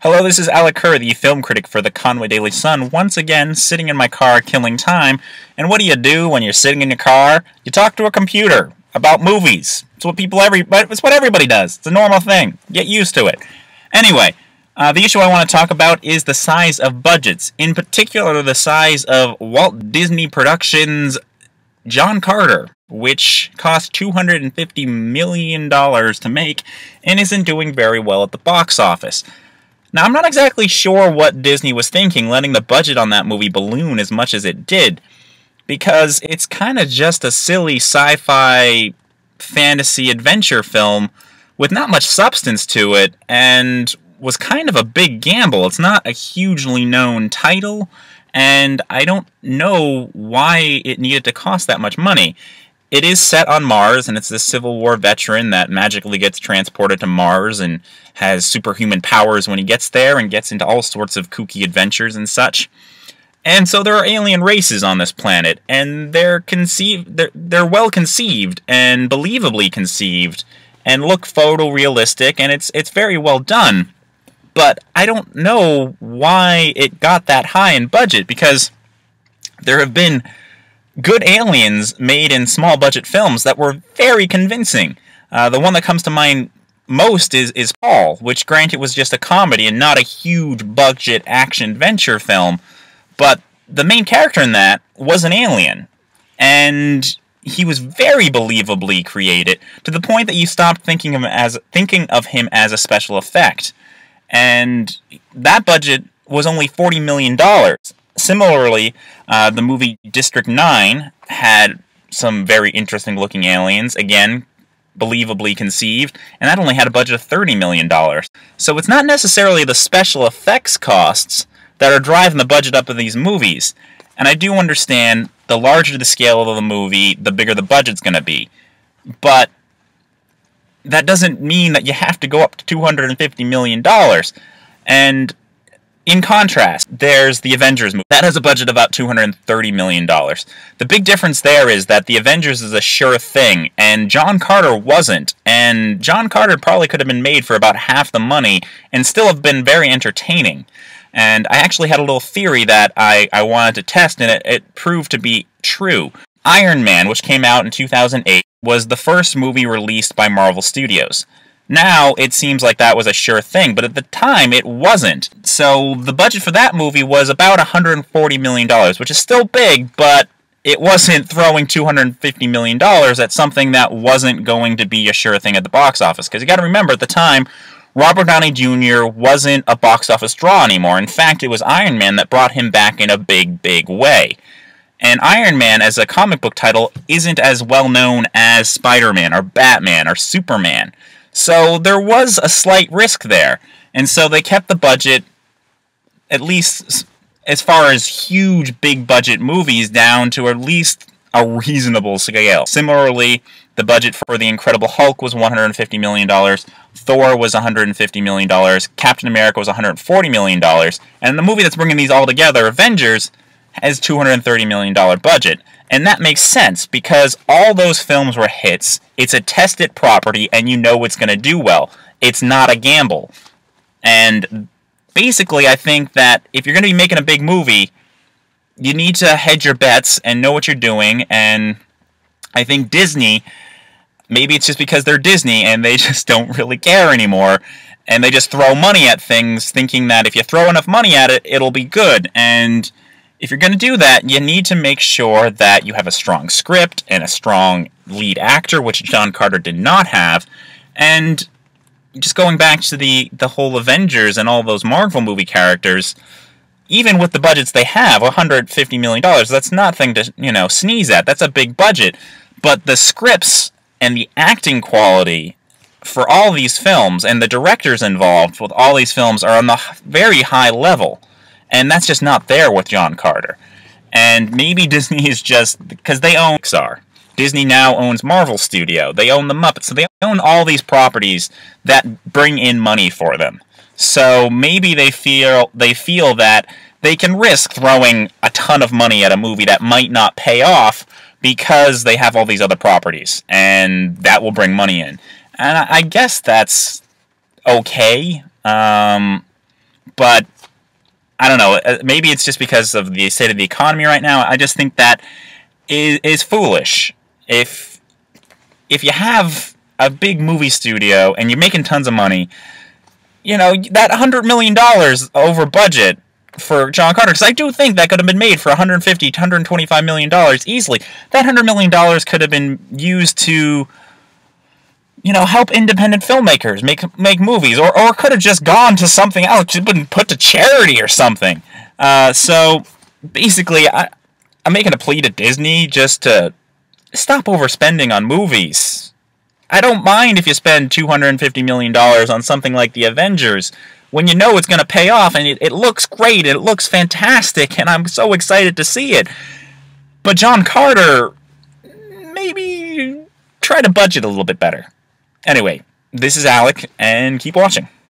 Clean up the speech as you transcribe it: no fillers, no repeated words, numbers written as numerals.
Hello, this is Alec Kerr, the film critic for the Conway Daily Sun, once again sitting in my car killing time. And what do when you're sitting in your car? You talk to a computer about movies. It's what everybody does. It's a normal thing. Get used to it. Anyway, the issue I want to talk about is the size of budgets. In particular, the size of Walt Disney Productions' John Carter, which cost $250 million to make and isn't doing very well at the box office. Now, I'm not exactly sure what Disney was thinking, letting the budget on that movie balloon as much as it did, because it's kind of just a silly sci-fi fantasy adventure film with not much substance to it, and was kind of a big gamble. It's not a hugely known title, and I don't know why it needed to cost that much money. It is set on Mars, and it's this Civil War veteran that magically gets transported to Mars and has superhuman powers when he gets there and gets into all sorts of kooky adventures and such. And so there are alien races on this planet, and they're well conceived and believably conceived and look photorealistic, and it's very well done. But I don't know why it got that high in budget, because there have been good aliens made in small-budget films that were very convincing. The one that comes to mind most is Paul, which granted was just a comedy and not a huge-budget action-adventure film, but the main character in that was an alien, and he was very believably created, to the point that you stopped thinking of him as a special effect. And that budget was only $40 million. Similarly, the movie District 9 had some very interesting-looking aliens, again, believably conceived, and that only had a budget of $30 million. So it's not necessarily the special effects costs that are driving the budget up of these movies. And I do understand the larger the scale of the movie, the bigger the budget's going to be. But that doesn't mean that you have to go up to $250 million. And in contrast, there's the Avengers movie. That has a budget of about $230 million. The big difference there is that the Avengers is a sure thing, and John Carter wasn't. And John Carter probably could have been made for about half the money and still have been very entertaining. And I actually had a little theory that I wanted to test, and it proved to be true. Iron Man, which came out in 2008, was the first movie released by Marvel Studios. Now, it seems like that was a sure thing, but at the time, it wasn't. So, the budget for that movie was about $140 million, which is still big, but it wasn't throwing $250 million at something that wasn't going to be a sure thing at the box office. Because you gotta remember, at the time, Robert Downey Jr. wasn't a box office draw anymore. In fact, it was Iron Man that brought him back in a big, big way. And Iron Man, as a comic book title, isn't as well known as Spider-Man, or Batman, or Superman. So there was a slight risk there, and so they kept the budget, at least as far as huge, big-budget movies, down to at least a reasonable scale. Similarly, the budget for The Incredible Hulk was $150 million, Thor was $150 million, Captain America was $140 million, and the movie that's bringing these all together, Avengers, has $230 million budget. And that makes sense, because all those films were hits. It's a tested property, and you know it's going to do well. It's not a gamble. And basically, I think that if you're going to be making a big movie, you need to hedge your bets and know what you're doing. And I think Disney, maybe it's just because they're Disney and they just don't really care anymore, and they just throw money at things, thinking that if you throw enough money at it, it'll be good. And if you're going to do that, you need to make sure that you have a strong script and a strong lead actor, which John Carter did not have. And just going back to the whole Avengers and all those Marvel movie characters, even with the budgets they have, $150 million, that's nothing to, sneeze at. That's a big budget. But the scripts and the acting quality for all these films and the directors involved with all these films are on the very high level. And that's just not there with John Carter. And maybe Disney is just, because they own Pixar. Disney now owns Marvel Studio. They own the Muppets. So they own all these properties that bring in money for them. So maybe they feel that they can risk throwing a ton of money at a movie that might not pay off because they have all these other properties. And that will bring money in. And I guess that's okay. But I don't know. Maybe it's just because of the state of the economy right now. I just think that is foolish. If you have a big movie studio and you're making tons of money, that $100 million over budget for John Carter, because I do think that could have been made for $150 to $125 million easily. That $100 million could have been used to, help independent filmmakers make movies, or could have just gone to something else, just been put to charity or something. So basically, I'm making a plea to Disney just to stop overspending on movies. I don't mind if you spend $250 million on something like the Avengers, when you know it's going to pay off, and it looks great, it looks fantastic, and I'm so excited to see it. But John Carter, maybe try to budget a little bit better. Anyway, this is Alec, and keep watching.